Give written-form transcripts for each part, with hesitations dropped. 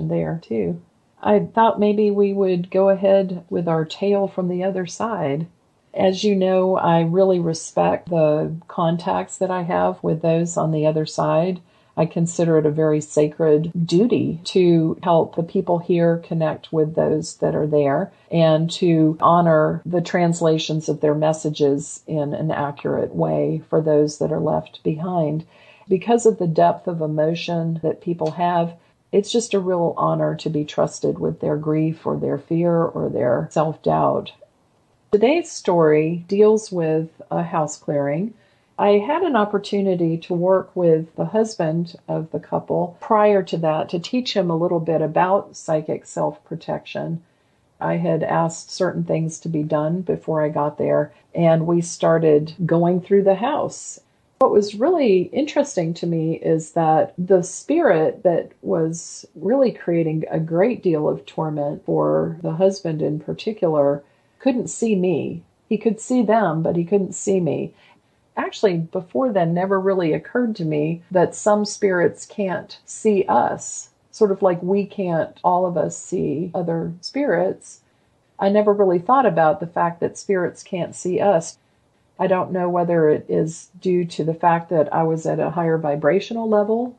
there too. I thought maybe we would go ahead with our tale from the other side. As you know, I really respect the contacts that I have with those on the other side. I consider it a very sacred duty to help the people here connect with those that are there and to honor the translations of their messages in an accurate way for those that are left behind. Because of the depth of emotion that people have, it's just a real honor to be trusted with their grief or their fear or their self-doubt. Today's story deals with a house clearing. I had an opportunity to work with the husband of the couple prior to that to teach him a little bit about psychic self-protection. I had asked certain things to be done before I got there, and we started going through the house. What was really interesting to me is that the spirit that was really creating a great deal of torment for the husband in particular couldn't see me. He could see them, but he couldn't see me. Actually, before then, never really occurred to me that some spirits can't see us, sort of like we can't, all of us, see other spirits. I never really thought about the fact that spirits can't see us. I don't know whether it is due to the fact that I was at a higher vibrational level.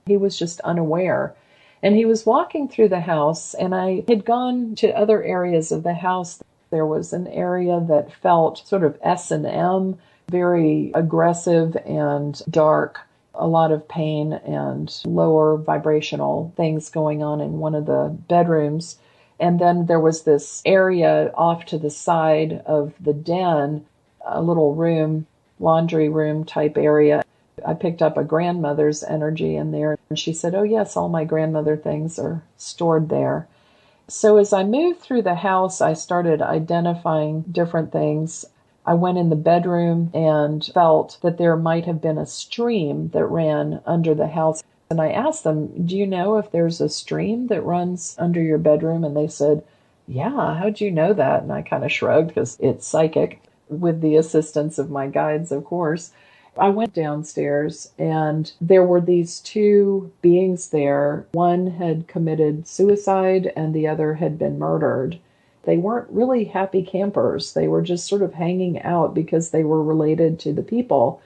He was just unaware. And he was walking through the house, and I had gone to other areas of the house. There was an area that felt sort of S&M, very aggressive and dark, a lot of pain and lower vibrational things going on in one of the bedrooms. And then there was this area off to the side of the den, a little room, laundry room type area. I picked up a grandmother's energy in there, and she said, "Oh yes, all my grandmother things are stored there." So as I moved through the house, I started identifying different things. I went in the bedroom and felt that there might have been a stream that ran under the house. And I asked them, "Do you know if there's a stream that runs under your bedroom?" And they said, "Yeah, how'd you know that?" And I kind of shrugged because it's psychic, with the assistance of my guides, of course. I went downstairs and there were these two beings there. One had committed suicide and the other had been murdered. They weren't really happy campers. They were just sort of hanging out because they were related to the people.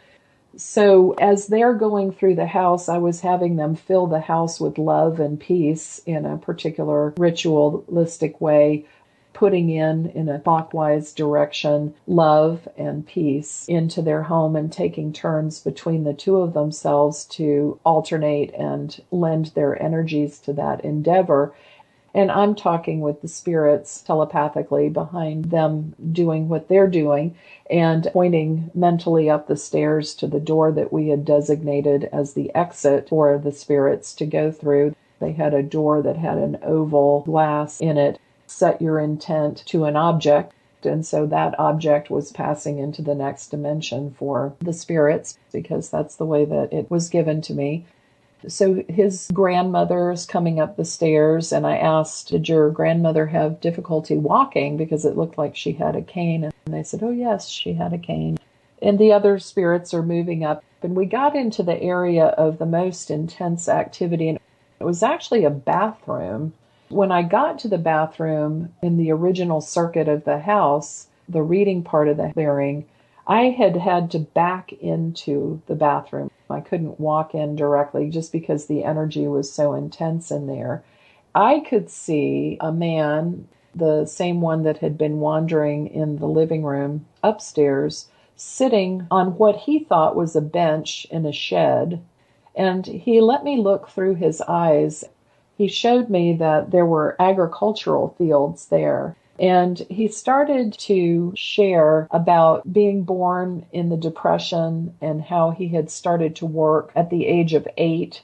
So as they're going through the house, I was having them fill the house with love and peace in a particular ritualistic way, putting in a clockwise direction, love and peace into their home and taking turns between the two of themselves to alternate and lend their energies to that endeavor. And I'm talking with the spirits telepathically behind them doing what they're doing and pointing mentally up the stairs to the door that we had designated as the exit for the spirits to go through. They had a door that had an oval glass in it. Set your intent to an object. And so that object was passing into the next dimension for the spirits because that's the way that it was given to me. So his grandmother's coming up the stairs, and I asked, "Did your grandmother have difficulty walking?" Because it looked like she had a cane. And they said, "Oh yes, she had a cane." And the other spirits are moving up. And we got into the area of the most intense activity, and it was actually a bathroom. When I got to the bathroom in the original circuit of the house, the reading part of the clearing, I had to back into the bathroom. I couldn't walk in directly just because the energy was so intense in there. I could see a man, the same one that had been wandering in the living room upstairs, sitting on what he thought was a bench in a shed. And he let me look through his eyes. He showed me that there were agricultural fields there. And he started to share about being born in the Depression and how he had started to work at the age of 8.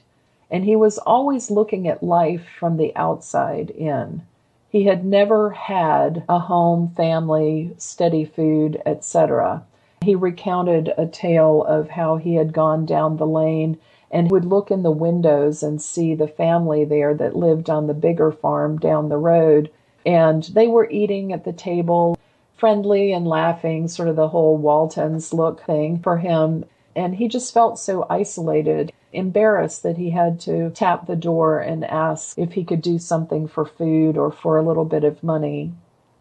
And he was always looking at life from the outside in. He had never had a home, family, steady food, etc. He recounted a tale of how he had gone down the lane and would look in the windows and see the family there that lived on the bigger farm down the road. And they were eating at the table, friendly and laughing, sort of the whole Waltons look thing for him. And he just felt so isolated. embarrassed that he had to tap the door and ask if he could do something for food or for a little bit of money.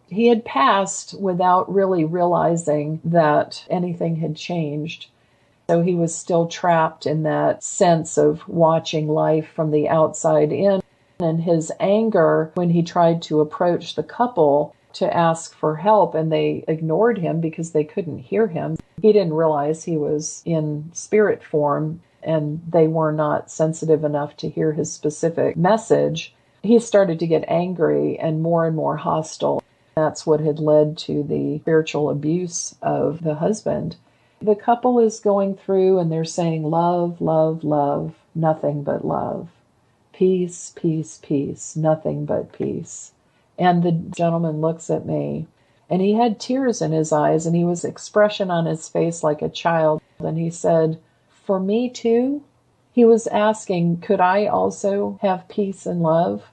He had passed without really realizing that anything had changed. So he was still trapped in that sense of watching life from the outside in. And his anger when he tried to approach the couple to ask for help and they ignored him because they couldn't hear him. He didn't realize he was in spirit form and they were not sensitive enough to hear his specific message. He started to get angry and more hostile. That's what had led to the spiritual abuse of the husband. The couple is going through and they're saying love, love, love, nothing but love. Peace, peace, peace, nothing but peace. And the gentleman looks at me and he had tears in his eyes and he was expression on his face like a child. And he said, "For me too?" He was asking, could I also have peace and love?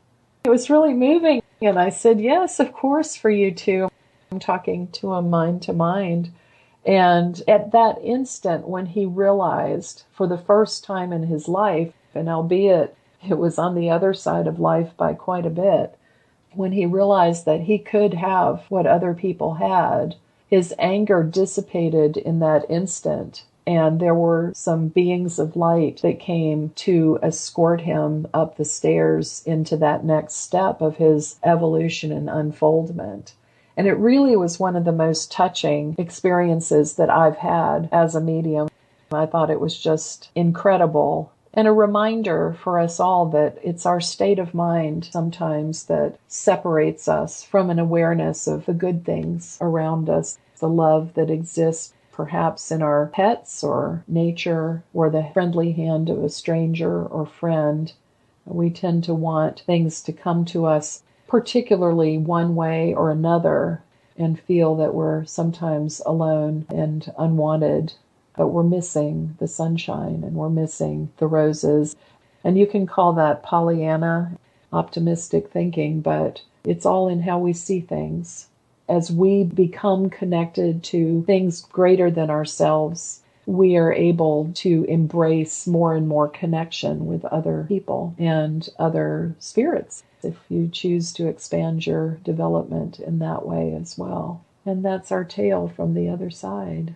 It was really moving. And I said, yes, of course, for you too. I'm talking to him mind to mind. And at that instant, when he realized for the first time in his life, and albeit it was on the other side of life by quite a bit, when he realized that he could have what other people had, his anger dissipated in that instant. And there were some beings of light that came to escort him up the stairs into that next step of his evolution and unfoldment. And it really was one of the most touching experiences that I've had as a medium. I thought it was just incredible and a reminder for us all that it's our state of mind sometimes that separates us from an awareness of the good things around us, the love that exists perhaps in our pets or nature or the friendly hand of a stranger or friend. We tend to want things to come to us particularly one way or another and feel that we're sometimes alone and unwanted, but we're missing the sunshine and we're missing the roses. And you can call that Pollyanna, optimistic thinking, but it's all in how we see things. As we become connected to things greater than ourselves, we are able to embrace more and more connection with other people and other spirits if you choose to expand your development in that way as well. And that's our tale from the other side.